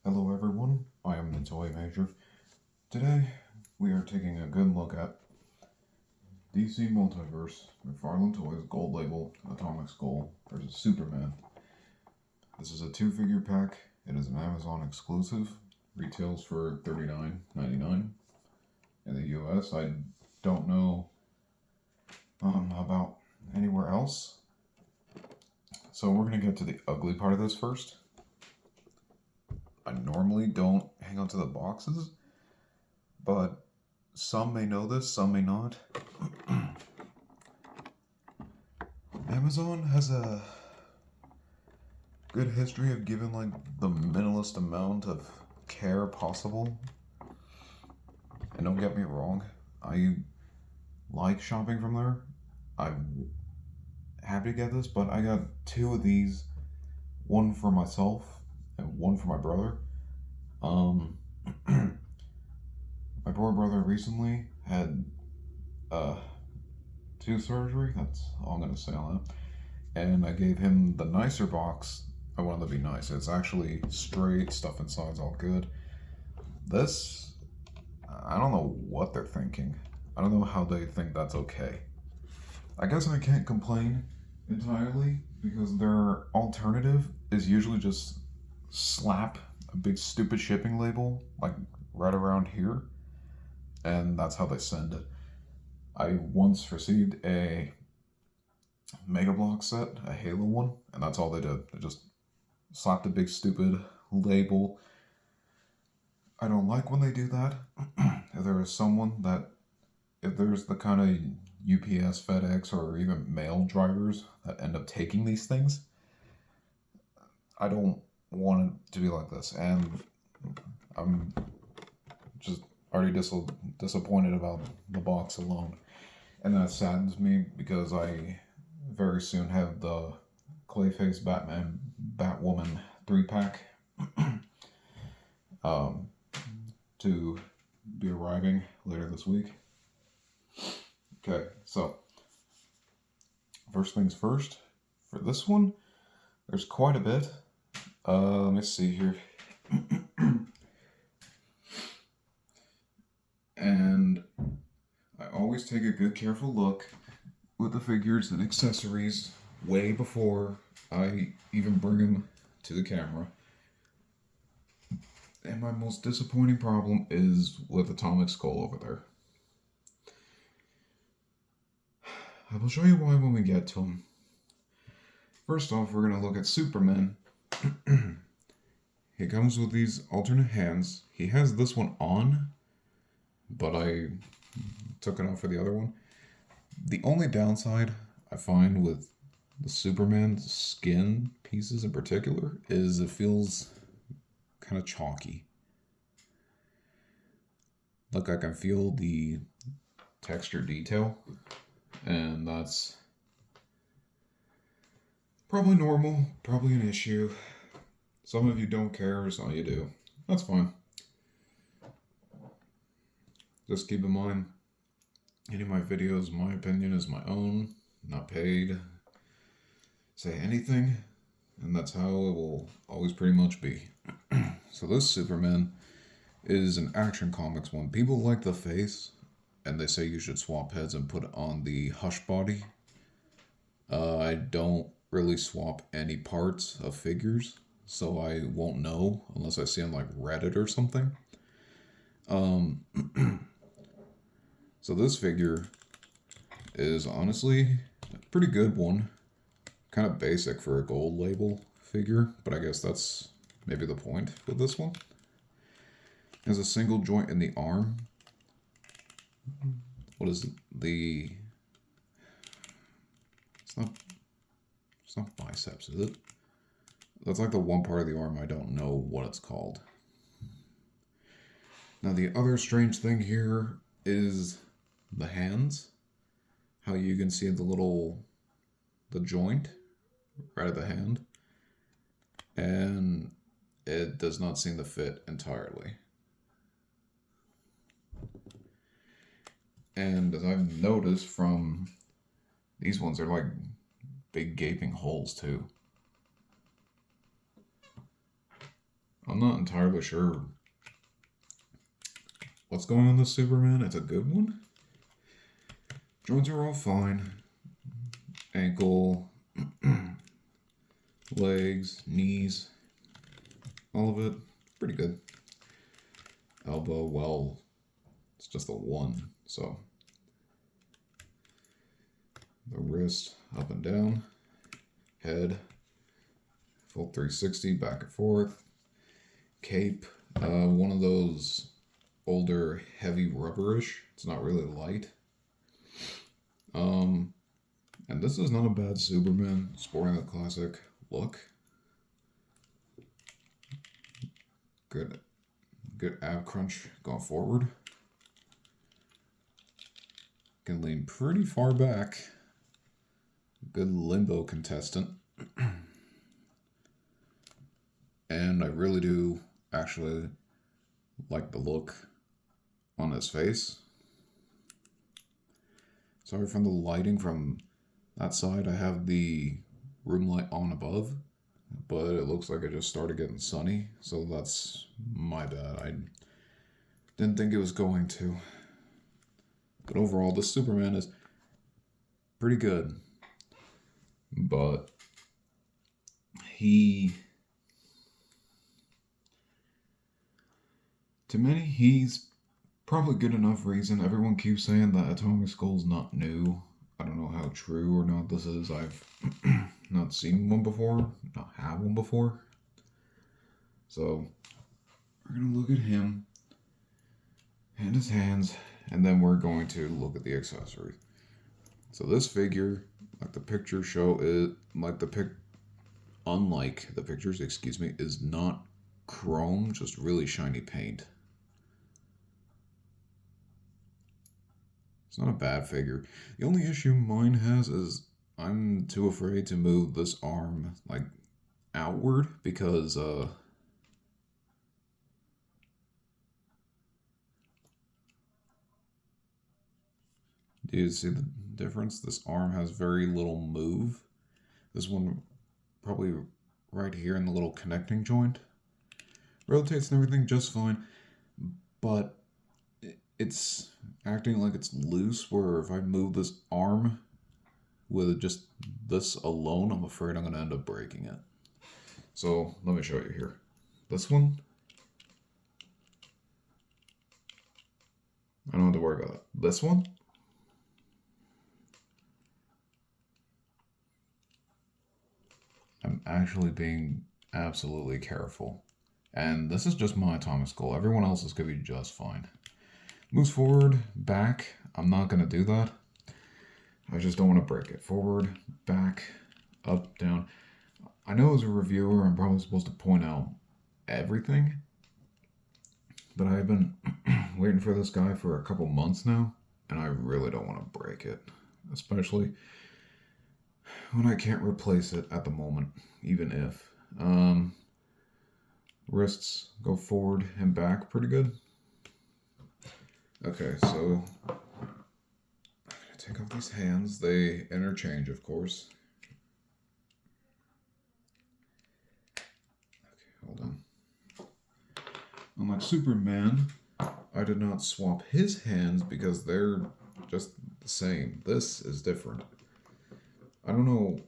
Hello everyone, I am the Toy Major. Today, we are taking a good look at DC Multiverse, McFarlane Toys Gold Label Atomic Skull versus Superman. This is a 2-figure pack. It is an Amazon exclusive. Retails for $39.99 in the US. I don't know about anywhere else. So we're going to get to the ugly part of this first. I normally don't hang on to the boxes, but some may know this, some may not. Amazon has a good history of giving like the minimalist amount of care possible. And don't get me wrong, I like shopping from there. I'm happy to get this, but I got 2 of these, one for myself and one for my brother. My poor brother recently had tooth surgery. That's all I'm gonna say on that. And I gave him the nicer box. I wanted to be nice. It's actually straight, stuff inside's all good. This, I don't know what they're thinking. I don't know how they think that's okay. I guess I can't complain entirely because their alternative is usually just slap a big stupid shipping label like right around here, and that's how they send it. I once received a Mega Block set, a Halo one, and that's all they did. They just slapped a big stupid label. I don't like when they do that. If there is someone that, if there's the kind of UPS, FedEx, or even mail drivers that end up taking these things, I don't want it to be like this. And I'm just already disappointed about the box alone. And that saddens me because I very soon have the Clayface Batman Batwoman 3-pack to be arriving later this week. Okay, so first things first, for this one, there's quite a bit. Let me see here. And I always take a good careful look with the figures and accessories way before I even bring them to the camera. And my most disappointing problem is with Atomic Skull over there. I will show you why when we get to him. First off, we're going to look at Superman. He comes with these alternate hands. He has this one on, but I took it off for the other one. The only downside I find with the Superman skin pieces in particular is it feels kind of chalky. Like I can feel the texture detail, and that's probably normal, probably an issue. Some of you don't care, some of you do. That's fine. Just keep in mind, any of my videos, my opinion is my own, not paid. Say anything, and that's how it will always pretty much be. So this Superman is an Action Comics one. People like the face, and they say you should swap heads and put it on the Hush body. I don't really swap any parts of figures, so I won't know unless I see on like Reddit or something. So this figure is honestly a pretty good one. Kind of basic for a gold label figure, but I guess that's maybe the point with this one. There's a single joint in the arm. What is the... It's not biceps, is it? That's like the one part of the arm I don't know what it's called. Now the other strange thing here is the hands. How you can see the joint right at the hand. And it does not seem to fit entirely. And as I've noticed from these ones, they're like big gaping holes too. On not entirely sure what's going on with Superman. It's a good one. Joints are all fine. Ankle, legs, knees, all of it, pretty good. Elbow, well, it's just the one, so. The wrist, up and down. Head, full 360, back and forth. Cape, one of those older, heavy rubberish. It's not really light. And this is not a bad Superman, sporting the classic look. Good ab crunch going forward. Can lean pretty far back. Good limbo contestant. And I really do actually like the look on his face. Sorry for the lighting from that side. I have the room light on above, but it looks like it just started getting sunny, so that's my bad. I didn't think it was going to. But overall, this Superman is pretty good. But to many, he's probably good enough reason. Everyone keeps saying that Atomic Skull's not new. I don't know how true or not this is. I've not seen one before, not had one before. So we're going to look at him and his hands, and then we're going to look at the accessories. So this figure, like the pictures show, unlike the pictures, is not chrome, just really shiny paint. It's not a bad figure. The only issue mine has is I'm too afraid to move this arm like outward because do you see the difference? This arm has very little move. This one probably right here in the little connecting joint rotates and everything just fine, but it's acting like it's loose, where if I move this arm with just this alone, I'm afraid I'm going to end up breaking it. So let me show you here. This one, I don't have to worry about it. This one, I'm actually being absolutely careful. And this is just my Atomic Skull. Everyone else is going to be just fine. Moves forward, back. I'm not going to do that. I just don't want to break it. Forward, back, up, down. I know as a reviewer, I'm probably supposed to point out everything. But I've been waiting for this guy for a couple months now. And I really don't want to break it. Especially when I can't replace it at the moment, even if. Wrists go forward and back pretty good. Okay, so I'm gonna take off these hands. They interchange, of course. Okay, hold on. Unlike Superman, I did not swap his hands because they're just the same. This is different. I don't know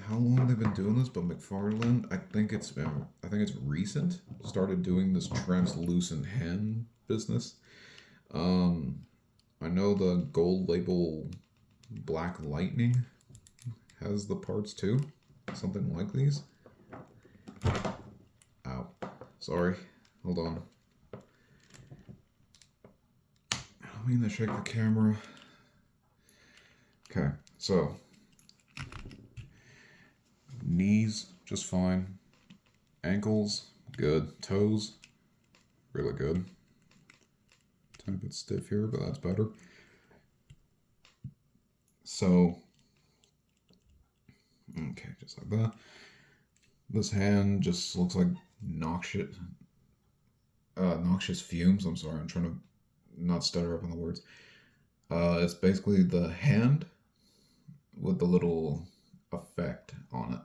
how long they've been doing this, but McFarlane, I think it's recent, started doing this translucent hand business. I know the gold label Black Lightning has the parts too, something like these. Ow, sorry, hold on. I don't mean to shake the camera. Okay, so knees, just fine. Ankles, good. Toes, really good. Tiny bit stiff here, but that's better. So, okay, just like that. This hand just looks like noxious fumes. I'm sorry, I'm trying to not stutter up on the words. It's basically the hand with the little effect on it.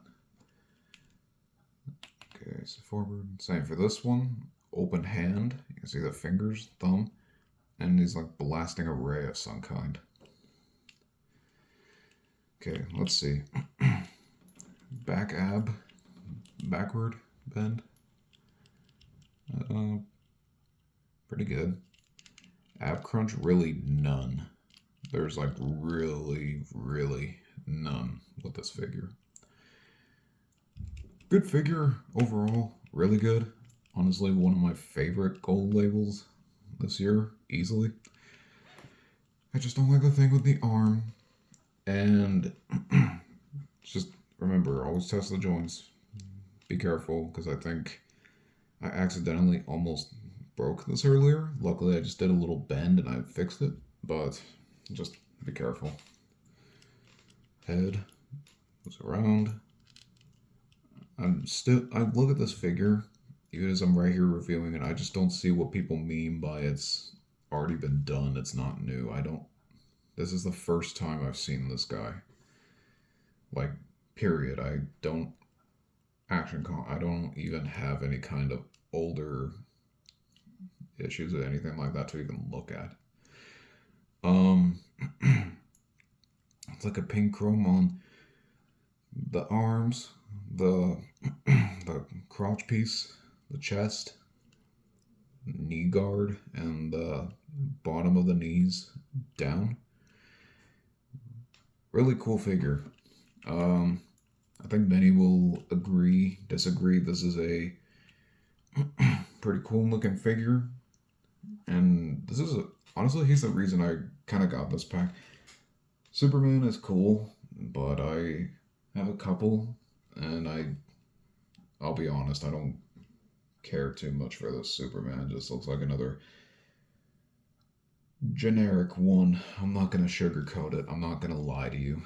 Okay, so forward. Same for this one. Open hand. You can see the fingers, thumb, and he's like blasting a ray of some kind. Okay, let's see. Back ab, backward bend. Pretty good. Ab crunch, really none. There's like really none with this figure. Good figure overall, really good. Honestly, one of my favorite gold labels this year, easily. I just don't like the thing with the arm. And just remember, always test the joints. Be careful, because I think I accidentally almost broke this earlier. Luckily, I just did a little bend and I fixed it. But just be careful. Head goes around. I look at this figure, even as I'm right here reviewing it, I just don't see what people mean by it's already been done, it's not new. This is the first time I've seen this guy. Like, period. I don't even have any kind of older issues or anything like that to even look at. It's like a pink chrome on the arms, the crotch piece, the chest, knee guard, and the bottom of the knees down. Really cool figure. I think many will disagree. This is a pretty cool looking figure. And honestly, he's the reason I kind of got this pack. Superman is cool, but I have a couple, and I'll be honest, I don't care too much for this Superman. It just looks like another generic one. I'm not going to sugarcoat it. I'm not going to lie to you.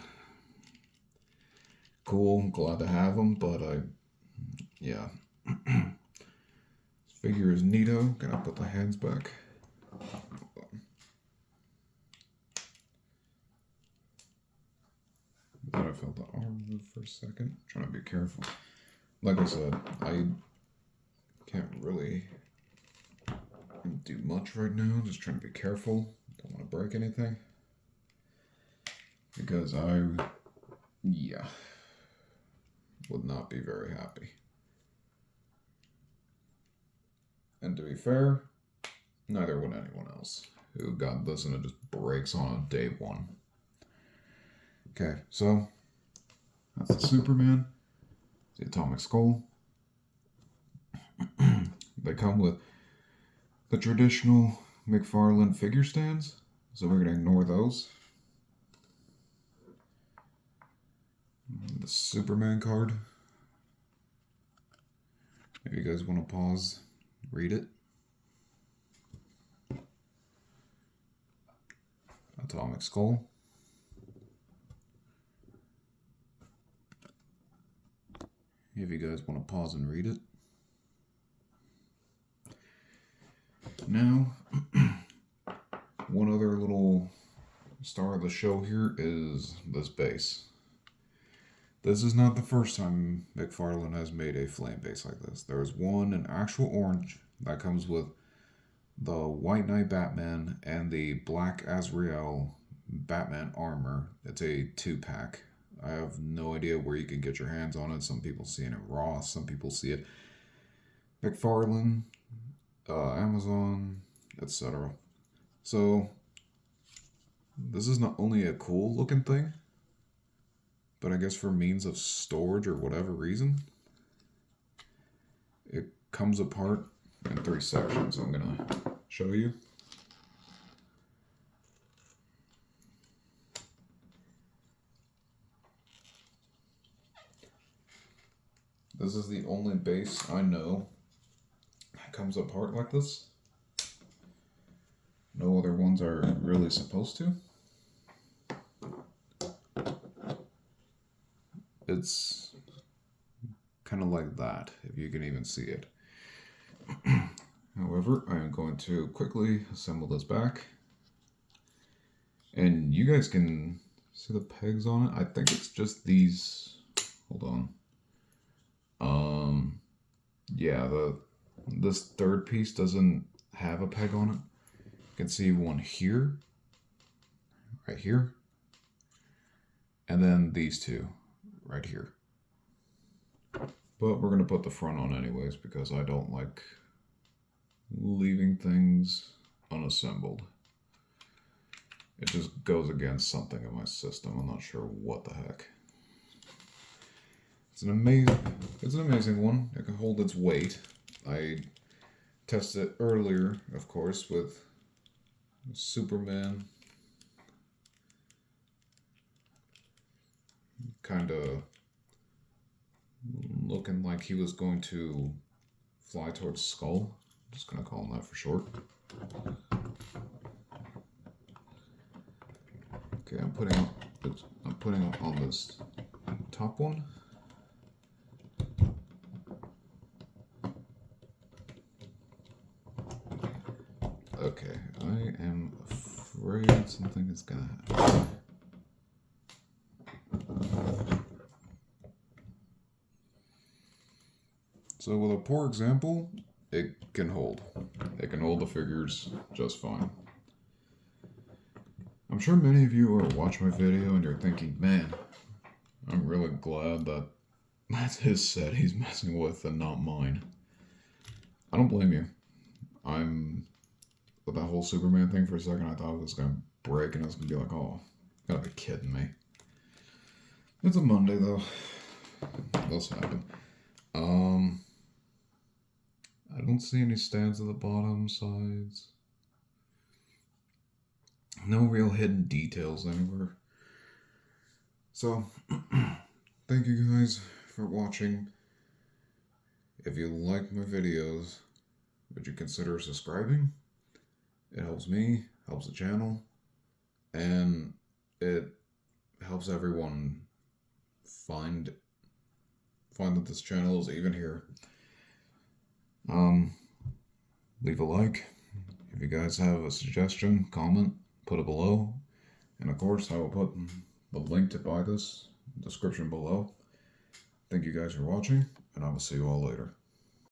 Cool, glad to have him, but yeah. This figure is neato. Gonna put the hands back. Thought I felt the arm move for a second. Trying to be careful. Like I said, I can't really do much right now. Just trying to be careful. Don't want to break anything. Because would not be very happy. And to be fair, neither would anyone else who got this and it just breaks on day one. Okay, so that's the Superman, the Atomic Skull. They come with the traditional McFarlane figure stands, so we're going to ignore those. The Superman card. If you guys want to pause, read it. Atomic Skull. If you guys want to pause and read it. Now, one other little star of the show here is this base. This is not the first time McFarlane has made a flame base like this. There is one in actual orange that comes with the White Knight Batman and the Black Azrael Batman armor. It's a 2-pack. I have no idea where you can get your hands on it. Some people see it in Ross, some people see it McFarlane, Amazon, etc. So this is not only a cool looking thing, but I guess for means of storage or whatever reason, it comes apart in 3 sections. I'm going to show you. This is the only base I know that comes apart like this. No other ones are really supposed to. It's kind of like that, if you can even see it. However, I am going to quickly assemble this back. And you guys can see the pegs on it. I think it's just these. Hold on. yeah, this third piece doesn't have a peg on it. You can see one here, right here, and then these two right here. But we're going to put the front on anyways because I don't like leaving things unassembled. It just goes against something in my system. I'm not sure what the heck. It's an amazing one. It can hold its weight. I tested it earlier, of course, with Superman. Kind of looking like he was going to fly towards Skull. I'm just gonna call him that for short. Okay, I'm putting on this top one. Okay, I am afraid something is gonna happen. So with a poor example, it can hold. It can hold the figures just fine. I'm sure many of you are watching my video and you're thinking, man, I'm really glad that that's his set he's messing with and not mine. I don't blame you. With that whole Superman thing for a second, I thought it was going to break and I was going to be like, oh, you gotta be kidding me. It's a Monday though. Those happen. I don't see any stands at the bottom sides. No real hidden details anywhere. So, thank you guys for watching. If you like my videos, would you consider subscribing? It helps me, helps the channel, and it helps everyone find that this channel is even here. Leave a like. If you guys have a suggestion, comment, put it below. And of course, I will put the link to buy this in the description below. Thank you guys for watching, and I will see you all later.